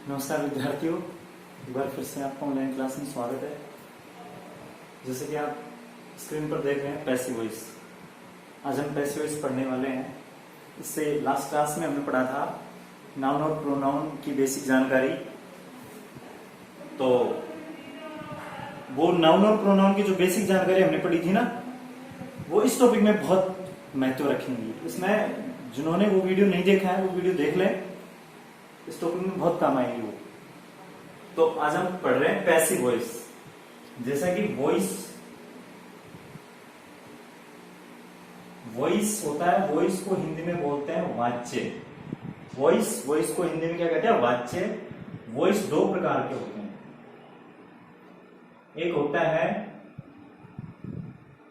नमस्कार विद्यार्थियों, एक बार फिर से आपका ऑनलाइन क्लास में स्वागत है। जैसे कि आप स्क्रीन पर देख रहे हैं पैसिव वॉइस। आज हम पैसिव वॉइस पढ़ने वाले हैं। इससे लास्ट क्लास में हमने पढ़ा था नाउन और प्रोनाउन की बेसिक जानकारी। तो वो नाउन और प्रोनाउन की जो बेसिक जानकारी हमने पढ़ी थी ना, वो इस टॉपिक में बहुत महत्व रखेंगी। इसमें जिन्होंने वो वीडियो नहीं देखा है वो वीडियो देख लें, इस टॉपिक में बहुत काम आएगी वो। तो आज हम पढ़ रहे हैं पैसिव वॉइस। जैसा कि वॉइस होता है, वॉइस को हिंदी में बोलते हैं वाच्य। वॉइस को हिंदी में क्या कहते हैं? वाच्य। वॉइस दो प्रकार के होते हैं, एक होता है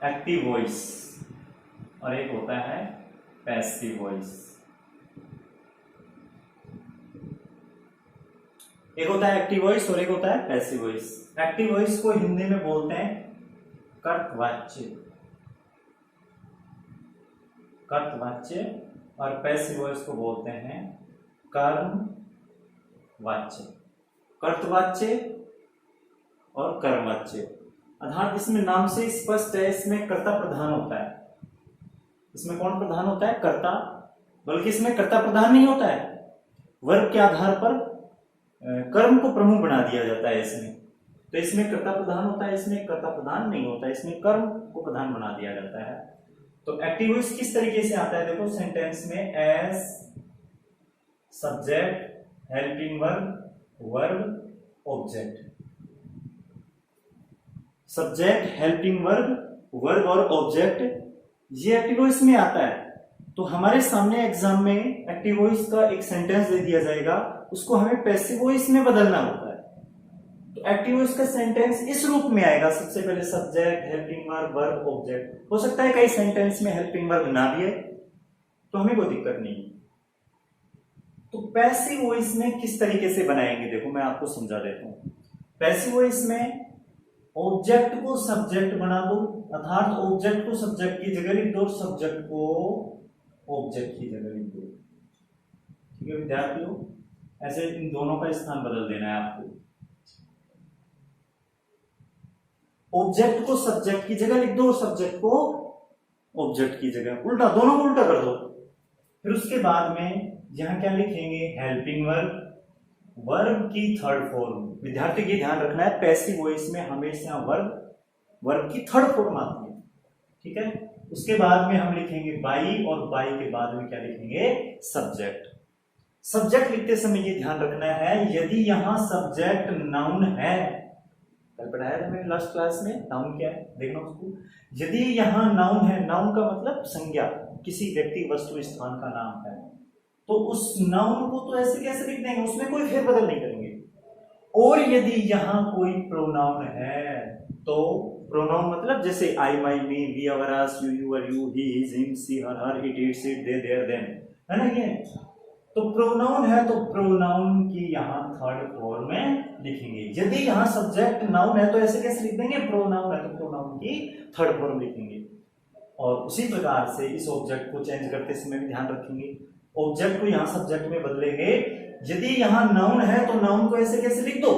एक्टिव वॉइस और एक होता है पैसिव वॉइस। एक होता है एक्टिव वॉइस और एक होता है पैसिव वॉइस। एक्टिव वॉइस को हिंदी में बोलते हैं कर्तवाच्य, और पैसिव वॉइस को बोलते हैं कर्मवाच्य। कर्तवाच्य और कर्मवाच्य अर्थात इसमें नाम से स्पष्ट है, इसमें कर्ता प्रधान होता है। इसमें कौन प्रधान होता है? कर्ता। बल्कि इसमें कर्ता प्रधान नहीं होता है, वर्ब के आधार पर कर्म को प्रमुख बना दिया जाता है इसमें। तो इसमें कर्ता प्रधान होता है, इसमें कर्ता प्रधान नहीं होता है, इसमें कर्म को प्रधान बना दिया जाता है। तो एक्टिव वॉइस किस तरीके से आता है? देखो सेंटेंस में as subject, helping verb, verb, object. Subject, helping verb, verb और ऑब्जेक्ट, ये एक्टिव वॉइस में आता है। तो हमारे सामने एग्जाम में एक्टिव वॉइस का एक सेंटेंस दे दिया जाएगा, उसको हमें पैसिव वॉइस में बदलना होता है। तो एक्टिव वॉइस का सेंटेंस इस रूप में आएगा, सबसे पहले subject, helping verb, verb, object. हो सकता है कई सेंटेंस में हेल्पिंग वर्ब ना भी है, तो हमें कोई दिक्कत नहीं। तो पैसिव वॉइस में किस तरीके से बनाएंगे, देखो मैं आपको समझा देता हूं। पैसिव वॉइस में ऑब्जेक्ट को सब्जेक्ट बना दो, अर्थात ऑब्जेक्ट को सब्जेक्ट की जगह लिख दो, सब्जेक्ट को ऑब्जेक्ट की जगह लिख दो। ठीक है विद्यार्थियों, ऐसे इन दोनों का स्थान बदल देना है आपको। ऑब्जेक्ट को सब्जेक्ट की जगह लिख दो और सब्जेक्ट को ऑब्जेक्ट की जगह, उल्टा, दोनों को उल्टा कर दो। फिर उसके बाद में यहां क्या लिखेंगे? हेल्पिंग वर्ब, वर्ब की थर्ड फॉर्म। विद्यार्थी की ध्यान रखना है, पैसिव वॉइस में हमेशा वर्ब की थर्ड फॉर्म आती है। ठीक है, उसके बाद में हम लिखेंगे बाई, और बाई के बाद में क्या लिखेंगे? सब्जेक्ट। सब्जेक्ट लिखते समय ये ध्यान रखना है, यदि यहां सब्जेक्ट नाउन है, कल पढ़ाया था मैंने लास्ट क्लास में, नाउन क्या है देखना उसको। यदि यहां नाउन है, नाउन का मतलब संज्ञा, किसी व्यक्ति, वस्तु, स्थान का नाम है, तो उस नाउन को तो ऐसे कैसे लिख देंगे, उसमें कोई फेरबदल नहीं करेंगे। और यदि यहां कोई प्रोनाउन है, तो प्रोनाउन मतलब जैसे I, my, me, we, our, us, you, your, you, he, his, him, she, her, it, its, it, they, their, them, है ना ये। तो प्रोनाउन है तो प्रोनाउन की यहां थर्ड फॉर्म में लिखेंगे। यदि यहां सब्जेक्ट नाउन है तो ऐसे कैसे लिख देंगे? प्रोनाउन है तो प्रोनाउन की थर्ड फॉर्म लिखेंगे। और उसी प्रकार से इस ऑब्जेक्ट को चेंज करते समय भी ध्यान रखेंगे, ऑब्जेक्ट को यहां सब्जेक्ट में बदलेंगे। यदि यहां नाउन है तो नाउन को ऐसे कैसे लिख दो,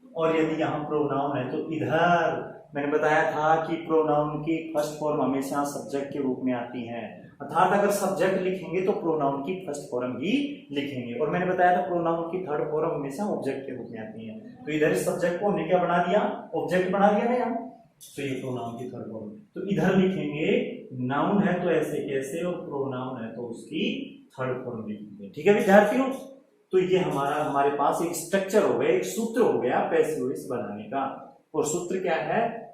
और यदि यहां प्रोनाउन है तो इधर। मैंने बताया था कि प्रोनाउन की फर्स्ट फॉर्म हमेशा सब्जेक्ट के रूप में आती है, अर्थात अगर सब्जेक्ट लिखेंगे तो प्रोनाउन की फर्स्ट फॉर्म ही लिखेंगे। और मैंने बताया था प्रोनाउन की थर्ड फॉर्म हमेशा ऑब्जेक्ट के रूप में आती है। तो इधर इस सब्जेक्ट को हमने क्या बना दिया? ऑब्जेक्ट बना दिया ना यहाँ, तो ये प्रोनाउन की थर्ड फॉर्म। तो इधर लिखेंगे नाउन है तो ऐसे कैसे, और प्रोनाउन है तो उसकी थर्ड फॉर्म लिखेंगे। ठीक है विद्यार्थियों, तो ये हमारे पास एक स्ट्रक्चर हो गया, एक सूत्र हो गया पैसिव वॉइस बनाने का। और सूत्र क्या है?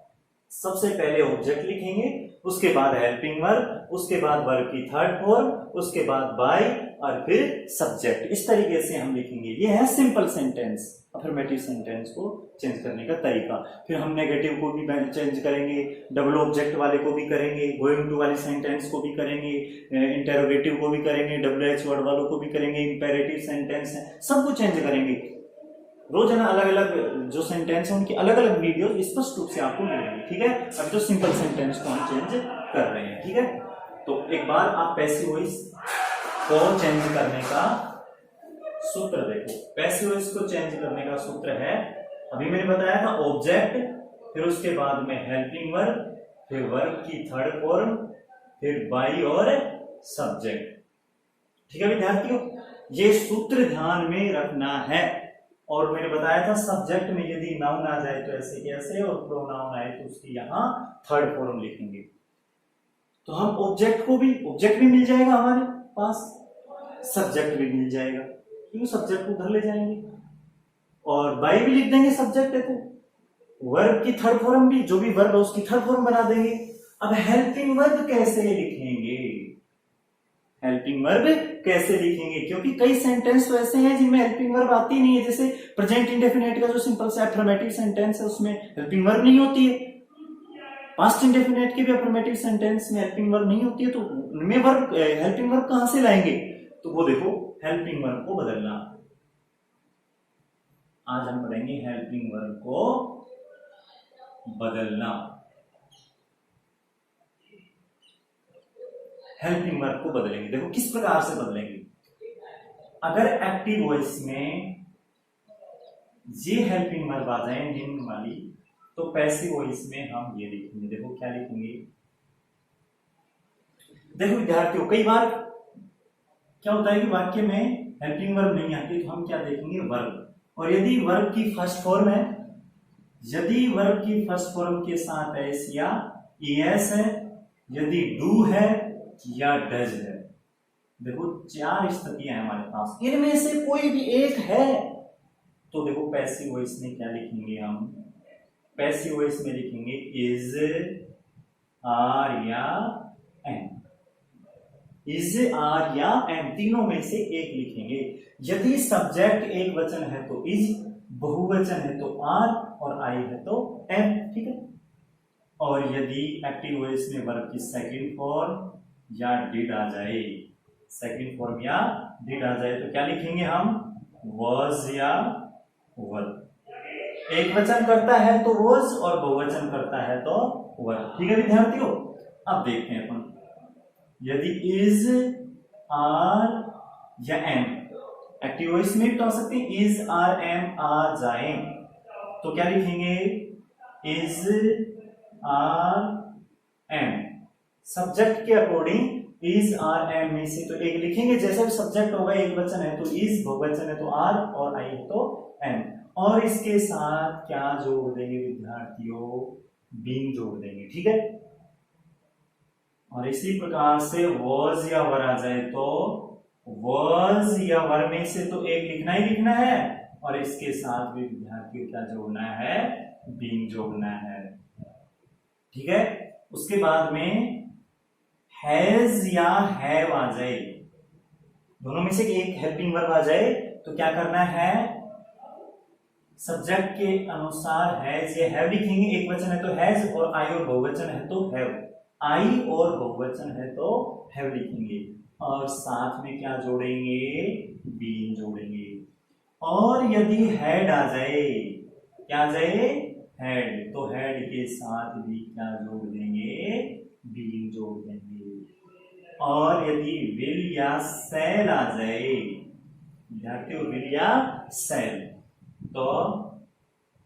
सबसे पहले ऑब्जेक्ट लिखेंगे, उसके बाद हेल्पिंग वर्ब, उसके बाद वर्ब की थर्ड फॉर्म, उसके बाद बाय, और फिर सब्जेक्ट। इस तरीके से हम लिखेंगे। ये है सिंपल सेंटेंस, अफर्मेटिव सेंटेंस को चेंज करने का तरीका। फिर हम नेगेटिव को भी चेंज करेंगे, डबल ऑब्जेक्ट वाले को भी करेंगे, गोइंग टू वाली सेंटेंस को भी करेंगे, इंटेरोगेटिव को भी करेंगे, WH वर्ड वालों को भी करेंगे, इंपेरेटिव सेंटेंस है सबको चेंज करेंगे। रोजाना अलग अलग जो सेंटेंस है उनकी अलग अलग वीडियो स्पष्ट रूप से आपको मिलेंगी। ठीक है, अब जो सिंपल सेंटेंस को हम चेंज कर रहे हैं। ठीक है, तो एक बार आप पैसिव वॉइस को चेंज करने का सूत्र देखो, पैसिव वॉइस को चेंज करने का सूत्र है, अभी मैंने बताया था ऑब्जेक्ट, फिर उसके बाद में हेल्पिंग वर्ब, फिर वर्ब की थर्ड फॉर्म, फिर बाई और सब्जेक्ट। ठीक है विद्यार्थियों, ये सूत्र ध्यान में रखना है। और मैंने बताया था सब्जेक्ट में यदि नाउन आ जाए तो ऐसे कैसे, और प्रोनाउन आए तो उसकी यहां थर्ड फॉर्म लिखेंगे। तो हम ऑब्जेक्ट भी मिल जाएगा हमारे पास, सब्जेक्ट भी मिल जाएगा, क्योंकि सब्जेक्ट को उधर ले जाएंगे, और बाई भी लिख देंगे सब्जेक्ट है तो, वर्ब की थर्ड फॉर्म भी, जो भी वर्ब है उसकी थर्ड फॉर्म बना देंगे। अब हेल्पिंग वर्ब कैसे लिखेंगे, हेल्पिंग वर्ब कैसे लिखेंगे, क्योंकि कई सेंटेंस तो ऐसे हैं जिनमें हेल्पिंग वर्ब आती नहीं है, जैसे प्रेजेंट इंडेफिनिट का जो सिंपल से अफर्मेटिव सेंटेंस है उसमें हेल्पिंग वर्ब नहीं होती है, पास्ट इंडेफिनिट के भी अफर्मेटिव सेंटेंस में हेल्पिंग वर्ब नहीं होती है, तो उनमें वर्ब हेल्पिंग वर्ब कहां से लाएंगे, तो वो देखो हेल्पिंग वर्ब को बदलना। आज हम पढ़ेंगे हेल्पिंग वर्ब को बदलना, हेल्पिंग वर्ब को बदलेंगे। देखो किस प्रकार से बदलेंगे, अगर एक्टिव वॉइस में ये हेल्पिंग वर्ब आ जाए निम्न वाली, तो पैसिव वॉइस में हम ये लिखेंगे। देखो क्या लिखेंगे, देखो विद्यार्थियों कई बार क्या होता है कि वाक्य में हेल्पिंग वर्ब नहीं आती, तो हम क्या देखेंगे वर्ब, और यदि वर्ब की फर्स्ट फॉर्म है, यदि वर्ब की फर्स्ट फॉर्म के साथ एस या ईएस है, यदि डू है या डज है, देखो चार स्थितियां हैं हमारे पास, इनमें से कोई भी एक है, तो देखो पैसिव वॉइस में क्या लिखेंगे हम, पैसिव वॉइस में लिखेंगे इज, आर या एम, इज, आर या एम, तीनों में से एक लिखेंगे। यदि सब्जेक्ट एक वचन है तो इज, बहुवचन है तो आर, और आई है तो एम। ठीक है, और यदि एक्टिव वॉइस में वर्ब की सेकंड फॉर्म या डिड आ जाए, सेकंड फॉर्म या डिड आ जाए, तो क्या लिखेंगे हम, वॉज या वर। एक वचन करता है तो वॉज, और बहुवचन करता है तो वर। ठीक है विद्यार्थियों, अब देखते हैं अपन, यदि इज, आर या एम, एक्टिव वॉइस में भी तो आ सकते हैं, इज, आर, एम आ जाए, तो क्या लिखेंगे, इज, आर, एम। सब्जेक्ट के अकॉर्डिंग इज, आर, एम में से तो एक लिखेंगे, जैसे भी सब्जेक्ट होगा एक वचन है तो इज, बहुवचन है तो आर, और आई है तो एम, और इसके साथ क्या जोड़ देंगे विद्यार्थियों, बीइंग जोड़ देंगे। ठीक है, और इसी प्रकार से वॉज या वर आ जाए तो वॉज या वर में से तो एक लिखना ही लिखना है, और इसके साथ भी विद्यार्थियों क्या जोड़ना है, बीइंग जोड़ना है। ठीक है, उसके बाद में हैज या हैव आ जाए, दोनों में से एक हेल्पिंग वर्ब आ जाए, तो क्या करना है, सब्जेक्ट के अनुसार हैज या हैव लिखेंगे, एक वचन है तो हैज, और आई और बहुवचन है तो हैव, आई और बहुवचन है तो हैव लिखेंगे, और साथ में क्या जोड़ेंगे, बीइंग जोड़ेंगे। और यदि हैड आ जाए, क्या आ जाए, हैड, तो हैड के साथ भी क्या जोड़ देंगे, बीइंग जोड़ देंगे। और यदि विल या सेल आ जाए, विल या सेल, तो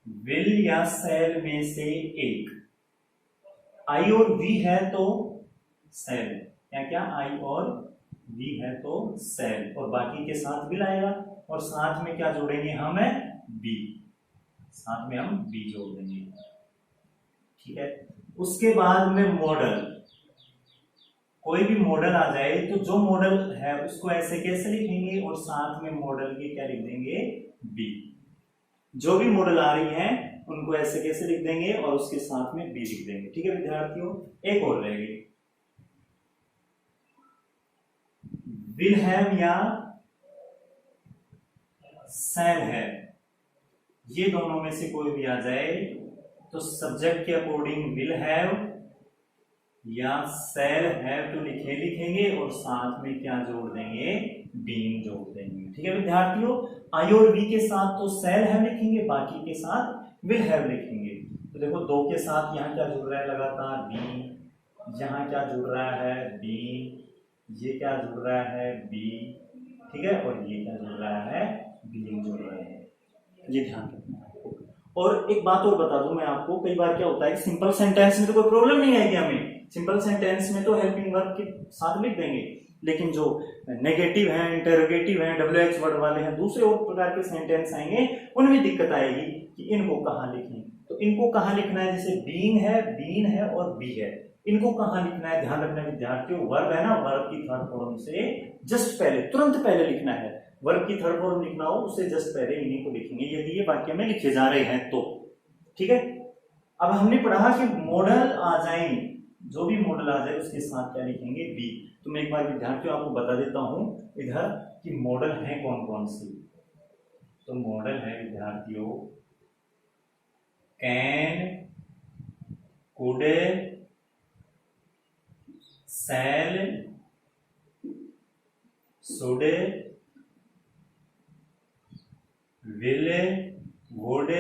विल या सेल में से एक, आई और वी है तो सेल, क्या क्या, आई और वी है तो सेल, और बाकी के साथ विल आएगा, और साथ में क्या जोड़ेंगे हम, बी, साथ में हम बी जोड़ देंगे। ठीक है, उसके बाद में मॉडल, कोई भी मॉडल आ जाए तो जो मॉडल है उसको ऐसे कैसे लिखेंगे, और साथ में मॉडल के क्या लिख देंगे, बी, जो भी मॉडल आ रही है उनको ऐसे कैसे लिख देंगे, और उसके साथ में बी लिख देंगे। ठीक है विद्यार्थियों, एक और रहेगी, विल हैव या शैल हैव, ये दोनों में से कोई भी आ जाए तो सब्जेक्ट के अकॉर्डिंग विल हैव या शैल हैव तो लिखेंगे, और साथ में क्या जोड़ देंगे, बीइंग जोड़ देंगे। ठीक है विद्यार्थियों, आई और वी के साथ तो शैल हैव लिखेंगे, बाकी के साथ विल हैव लिखेंगे। तो देखो दो के साथ यहाँ क्या जुड़ रहा है लगातार, बी, यहाँ क्या जुड़ रहा है, बी, ये क्या जुड़ रहा है, बी, ठीक है, और ये क्या जुड़ रहा है, बीइंग जुड़ रहे हैं, ये ध्यान रखना है। और एक बात और बता दूं मैं आपको, कई बार क्या होता है कि सिंपल सेंटेंस में तो कोई प्रॉब्लम नहीं आएगी हमें, सिंपल सेंटेंस में तो हेल्पिंग वर्ब के साथ लिख देंगे, लेकिन जो नेगेटिव है, इंटरोगेटिव है, WH वर्ड वाले हैं, दूसरे और प्रकार के सेंटेंस आएंगे, उनमें दिक्कत आएगी कि इनको कहाँ लिखें। तो इनको कहाँ लिखना है, जैसे बीइंग है, बीन है और बी है, इनको कहाँ लिखना है, ध्यान रखना विद्यार्थियों, वर्ब है ना, वर्ब की थर्ड फॉर्म से जस्ट पहले, तुरंत पहले लिखना है। वर्ब की थर्ड फॉर्म लिखना हो उससे जस्ट पहले इन्हीं को लिखेंगे, यदि ये वाक्य में लिखे जा रहे हैं तो, ठीक है। अब हमने पढ़ा कि मॉडल आ जाए, जो भी मॉडल आ जाए उसके साथ क्या लिखेंगे, बी। तो मैं एक बार विद्यार्थियों आपको बता देता हूं इधर कि मॉडल है कौन कौन सी। तो मॉडल है विद्यार्थियों can, could, shall, should, will, would,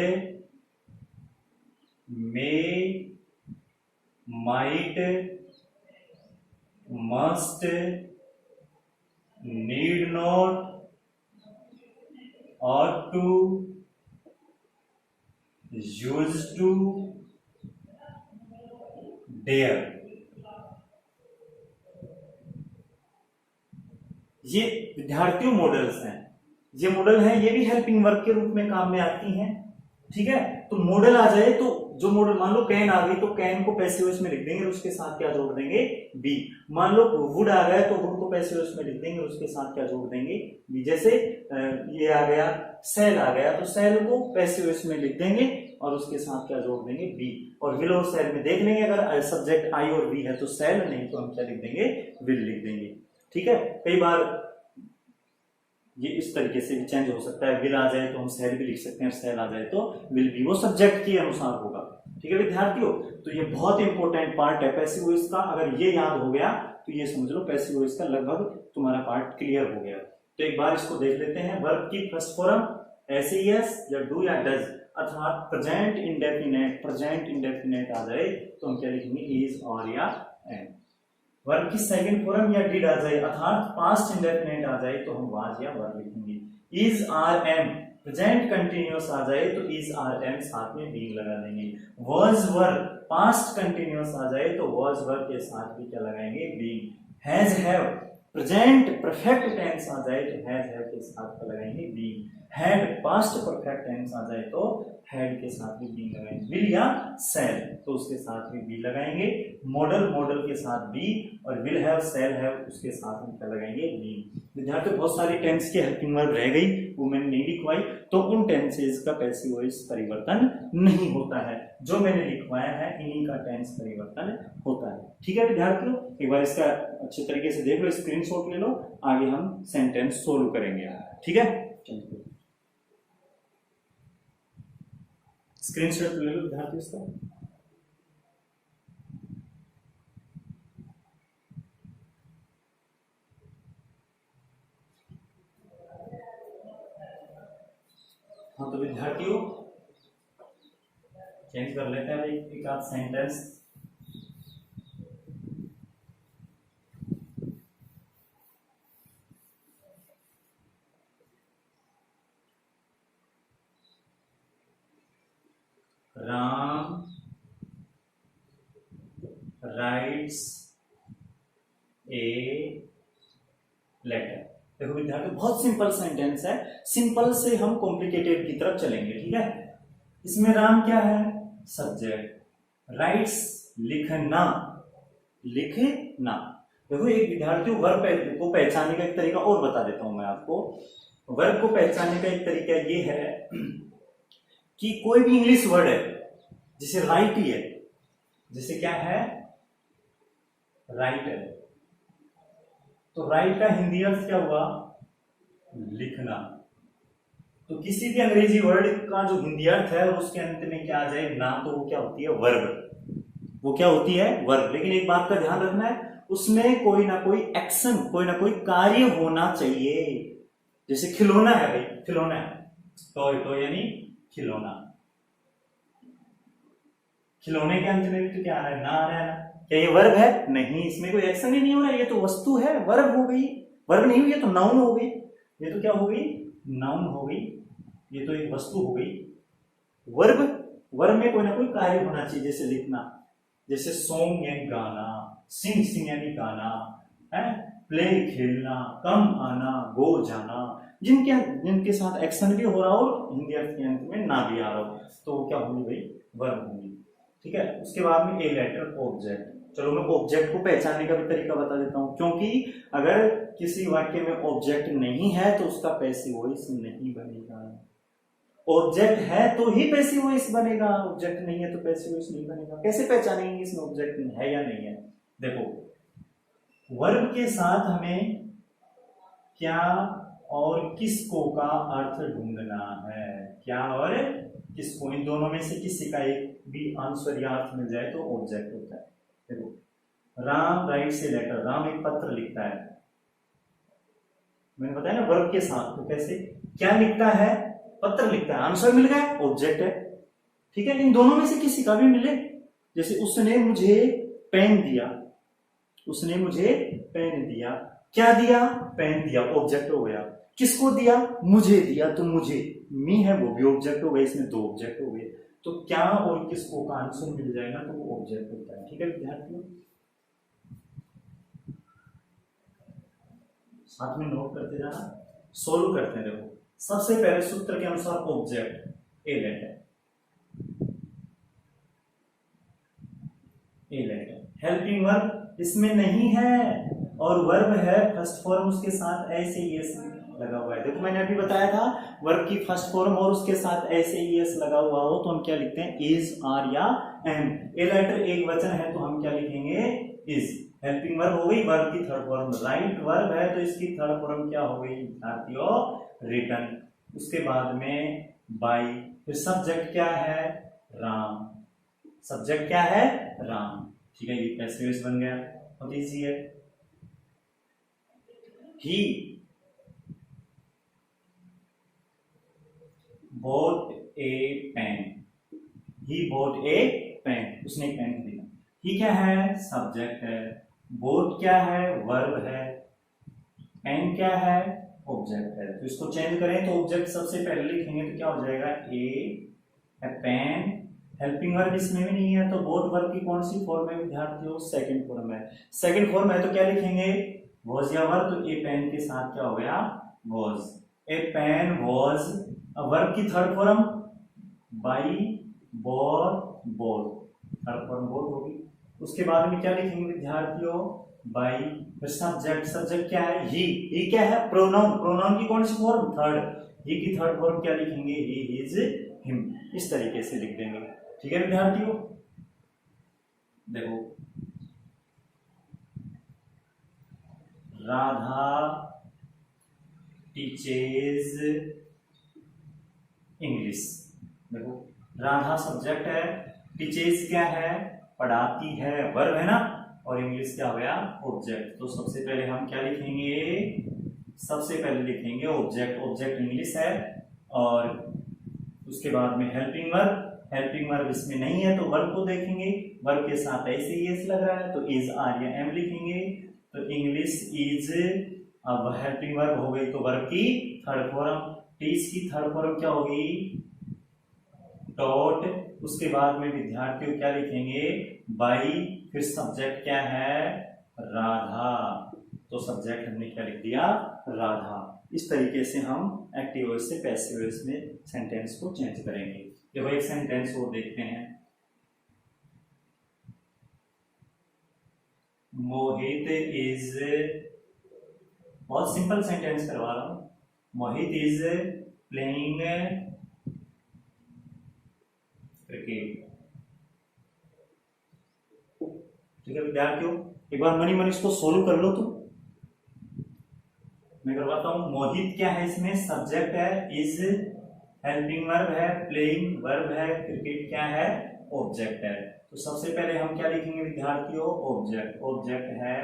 may, might, must, need not, ought to, used to, dare। ये विद्यार्थियों मॉडल्स हैं, ये मॉडल हैं, ये भी हेल्पिंग वर्ब के रूप में काम में आती हैं, ठीक है। तो मॉडल आ जाए तो जो मॉडल, मान लो कैन आ गई तो कैन को पैसिव वॉइस में लिख देंगे, उसके साथ क्या जोड़ देंगे, बी। मान लो वुड आ गया तो वुड को पैसिव वॉइस में लिख देंगे, उसके साथ क्या जोड़ देंगे, बी। जैसे ये आ गया, सेल आ गया तो सेल को पैसिव वॉइस में लिख देंगे और उसके साथ क्या जोड़ देंगे, बी। और विल और सेल में देख लेंगे, अगर सब्जेक्ट आई और बी है तो सेल, नहीं तो हम क्या लिख देंगे, विल लिख देंगे, ठीक है। कई बार ये इस तरीके से भी चेंज हो सकता है, विल आ जाए तो हम सेल भी लिख सकते हैं, सेल आ जाए तो विल भी, वो सब्जेक्ट के अनुसार होगा, ठीक है विद्यार्थियों। तो ये बहुत इंपॉर्टेंट पार्ट है पैसिव वॉइस का, अगर ये याद हो गया तो ये समझ लो पैसिव वॉइस का लगभग तुम्हारा पार्ट क्लियर हो गया। तो एक बार इसको देख लेते हैं। वर्ब की फर्स्ट फॉर्म ऐसे ही या डू या डज, अर्थात प्रेजेंट इंडेफिनेट, प्रेजेंट इंडेफिनेट आ जाए तो हम क्या लिखेंगे, इज और या एम। वर्ब की सेकंड फॉर्म या डिड आ जाए, अर्थात पास्ट इंडेफिनेट आ जाए तो हम वाज या वर लिखेंगे। Is are am present continuous आ जाए तो इज आर एम साथ में बीइंग लगा देंगे। वाज वर पास्ट कंटिन्यूअस आ जाए तो वाज वर के साथ भी क्या लगाएंगे, being. Has have present perfect tense आ जाए तो हैज हैव के साथ क्या लगाएंगे, being. Had past perfect tense आ जाए तो हैड के साथ भी बी लगाएंगे। विल या सेल तो उसके साथ भी बी लगाएंगे। मॉडल, मॉडल के साथ बी, और विल हैव, सेल हैव उसके साथ हम क्या लगाएंगे, बी। विद्यार्थियों बहुत सारी टेंस की हेल्पिंग वर्ब रह गई, वो मैंने नहीं लिखवाई, तो उन टेंसेज का पैसिव वॉइस परिवर्तन नहीं होता है, जो मैंने लिखवाया है इन्हीं का टेंस परिवर्तन होता है, ठीक है विद्यार्थियों। एक बार इसका अच्छे तरीके से देख लो, स्क्रीनशॉट ले लो, आगे हम सेंटेंस सोल्व करेंगे, ठीक है। स्क्रीनशॉट ले लो विद्यार्थी इसका। हाँ तो विद्यार्थियों चेंज कर लेते हैं एक आध sentence. Ram writes a letter. देखो विद्यार्थी बहुत सिंपल सेंटेंस है, सिंपल से हम कॉम्प्लिकेटेड की तरफ चलेंगे, ठीक है। इसमें राम क्या है, सब्जेक्ट, राइट्स लिखना, लिखना। देखो एक विद्यार्थी वर्ब को पहचानने का एक तरीका और बता देता हूं मैं आपको। वर्ब को पहचानने का एक तरीका ये है कि कोई भी इंग्लिश वर्ड है, जैसे राइट ही है, जैसे क्या है, राइट है, तो राइट का हिंदी अर्थ क्या हुआ, लिखना। तो किसी भी अंग्रेजी वर्ड का जो हिंदी अर्थ है और उसके अंत में क्या आ जाए, ना, तो वो क्या होती है, वर्ब। वो क्या होती है, वर्ब। लेकिन एक बात का ध्यान रखना है, उसमें कोई ना कोई एक्शन, कोई ना कोई कार्य होना चाहिए। जैसे खिलौना है भाई, खिलौना है, टॉय, टॉय यानी खिलौना। खिलौने के अंत में भी तो क्या आ रहा है, ना आ रहा है ना। क्या ये वर्ब है, नहीं, इसमें कोई एक्शन ही नहीं हो रहा है, ये तो वस्तु है, वर्ब हो गई। वर्ब नहीं हुई है तो नाउन हो गई। ये तो क्या हो गई, नाउन हो गई, ये तो एक वस्तु हो गई। वर्ब, वर्ब में कोई ना कोई कार्य होना चाहिए, जैसे लिखना, जैसे सॉन्ग यानी गाना, सिंग सिंग यानी गाना है, प्ले खेलना, कम आना, गो जाना, जिनके जिनके साथ एक्शन भी हो रहा हो हिंदी अर्थ के अंत में ना भी आ रहा हो, तो वो क्या होंगी भाई, वर्ब होंगी। ठीक है, उसके बाद में ए लेटर ऑब्जेक्ट। चलो मैं ऑब्जेक्ट को पहचानने का भी तरीका बता देता हूं, क्योंकि अगर किसी वाक्य में ऑब्जेक्ट नहीं है तो उसका पैसिव वॉइस नहीं बनेगा। ऑब्जेक्ट है तो ही पैसिव वॉइस बनेगा, ऑब्जेक्ट नहीं है तो पैसिव वॉइस नहीं बनेगा। कैसे पहचानेंगे इसमें ऑब्जेक्ट है या नहीं है? देखो, वर्ब के साथ हमें क्या और किसको का अर्थ ढूंढना है, क्या और किसको, इन दोनों में से किसी का एक भी आंसर या अर्थ मिल जाए तो ऑब्जेक्ट होता है। देखो, Ram writes a letter, Ram एक पत्र लिखता है, मैंने बताया ना वर्ब के साथ, तो कैसे, क्या लिखता है, पत्र लिखता है, आंसर मिल गया, ऑब्जेक्ट है। ठीक है, इन दोनों में से किसी का भी मिले, जैसे उसने मुझे पेन दिया, उसने मुझे पेन दिया, क्या दिया, पेन दिया, ऑब्जेक्ट हो गया। किसको दिया, मुझे दिया, तो मुझे, मी है वो भी ऑब्जेक्ट हो गया, इसमें दो ऑब्जेक्ट हो गए, तो क्या और किसको का आंसर मिल जाएगा तो वो ऑब्जेक्ट होता है। ठीक है विद्यार्थियों, साथ में नोट करते जाना, सोल्व करते हैं। देखो, सबसे पहले सूत्र के अनुसार object a letter, a letter, helping verb इसमें नहीं है, और वर्ब है फर्स्ट फॉर्म, उसके साथ ऐसे ही एस लगा हुआ है। देखो मैंने अभी बताया था, वर्ब की फर्स्ट फॉर्म और उसके साथ ऐसे ही एस लगा हुआ हो तो हम क्या लिखते हैं, इज, आर या एम। ए लेटर एक वचन है तो हम क्या लिखेंगे, इज। हेल्पिंग वर्ब हो गई, वर्ब की थर्ड फॉर्म। राइट वर्ब है तो इसकी थर्ड फॉर्म क्या हो गई विद्यार्थियों, रिटन। उसके बाद में बाई, फिर सब्जेक्ट क्या है, राम, सब्जेक्ट क्या है, राम। ठीक है, ये पैसिव बन गया, बहुत इजी है। ही bought a pen, he bought a pen, उसने एक पेन खरीदा। ही क्या है, सब्जेक्ट है, bought क्या है, वर्ब है, पेन क्या है, ऑब्जेक्ट है। तो इसको चेंज करें तो ऑब्जेक्ट सबसे पहले लिखेंगे तो क्या हो जाएगा, ए पेन। हेल्पिंग वर्ब इसमें भी नहीं है तो बोट वर्ब की कौन सी फॉर्म है विद्यार्थियों, सेकंड फॉर्म है। सेकंड फॉर्म है तो क्या लिखेंगे, वॉज या वर्ब, तो ए पेन के साथ क्या हो गया, was. A pen was, verb की third form buy, bought, bought, third form bought होगी। उसके बाद में क्या लिखेंगे विद्यार्थियों, बाई, फिर सब्जेक्ट, सब्जेक्ट क्या है, ही क्या है, प्रोनाउन, प्रोनाउन की कौन सी फॉर्म, थर्ड, ही की थर्ड फॉर्म क्या लिखेंगे, ही, हिज, हिम। इस तरीके से लिख देंगे। ठीक है विद्यार्थियों, देखो, राधा टीचेज इंग्लिश। देखो, राधा सब्जेक्ट है, टीचेज क्या है, पढ़ाती है, वर्ब है ना, और इंग्लिश क्या हो गया, ऑब्जेक्ट। तो सबसे पहले हम क्या लिखेंगे, सबसे पहले लिखेंगे ऑब्जेक्ट, ऑब्जेक्ट इंग्लिश है, और उसके बाद में हेल्पिंग वर्ब, हेल्पिंग वर्ब इसमें नहीं है तो वर्ब को देखेंगे, वर्ब के साथ ऐसे ही एस लग रहा है तो इज, आर या एम लिखेंगे, तो इंग्लिश इज। अब हेल्पिंग वर्ब हो गई तो वर्ब की थर्ड फॉर्म, टीच की थर्ड फॉर्म क्या होगी, टॉट। उसके बाद में विद्यार्थियों क्या लिखेंगे, बाई, फिर सब्जेक्ट क्या है, राधा, तो सब्जेक्ट हमने क्या लिख दिया, राधा। इस तरीके से हम एक्टिव वॉइस से पैसिव वॉइस में सेंटेंस को चेंज करेंगे। देखो एक सेंटेंस और देखते हैं, मोहित इज, बहुत सिंपल सेंटेंस करवा रहा हूं, मोहित इज प्लेइंग क्रिकेट। ठीक है विद्यार्थियों, एक बार मनी मनी इसको सोल्व कर लो तुम, मैं करवाता हूं। मोहित क्या है इसमें, सब्जेक्ट है, इज, हेल्पिंग वर्ब है, प्लेइंग वर्ब है, क्रिकेट क्या है, ऑब्जेक्ट है। तो सबसे पहले हम क्या लिखेंगे विद्यार्थियों, ऑब्जेक्ट, ऑब्जेक्ट है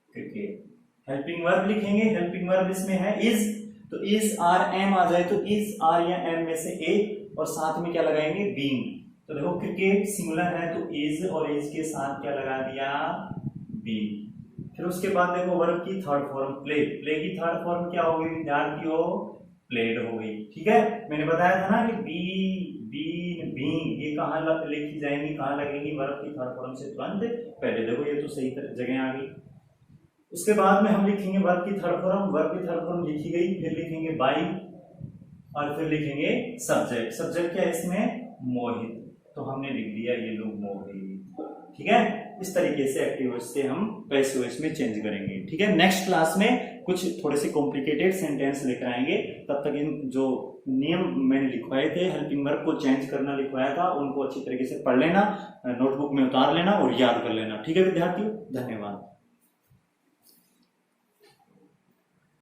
क्रिकेट। हेल्पिंग वर्ब लिखेंगे, हेल्पिंग वर्ब इसमें है इज, तो इज, आर, एम आ जाए तो इज, आर या एम में से एक, और साथ में क्या लगाएंगे, बीइंग। तो देखो क्रिकेट सिंगुलर है तो इज, और इज के साथ क्या लगा दिया, बीइंग। फिर उसके बाद देखो वर्ब की थर्ड फॉर्म प्ले, प्ले की थर्ड फॉर्म क्या होगी विद्यार्थियों, प्लेड हो गई। ठीक है, मैंने बताया था ना कि बी बीन बीइंग ये कहाँ लिखी जाएंगी, कहाँ लगेंगी, वर्ब की थर्ड फॉर्म से तुरंत पहले। देखो ये तो सही जगह आ गई। उसके बाद में हम लिखेंगे वर्ब की थर्ड फॉर्म, वर्ब की थर्ड फॉर्म लिखी गई, फिर लिखेंगे बाई और फिर लिखेंगे सब्जेक्ट। सब्जेक्ट क्या है इसमें, मोहित, तो हमने लिख दिया ये लोग मोहित। ठीक है, इस तरीके से एक्टिव वॉइस से हम पैसिव वॉइस में चेंज करेंगे। ठीक है, नेक्स्ट क्लास में कुछ थोड़े से कॉम्प्लिकेटेड सेंटेंस लेकर आएंगे, तब तक इन जो नियम मैंने लिखवाए थे हेल्पिंग वर्ब को चेंज करना लिखवाया था उनको अच्छी तरीके से पढ़ लेना, नोटबुक में उतार लेना और याद कर लेना। ठीक है विद्यार्थियों, धन्यवाद।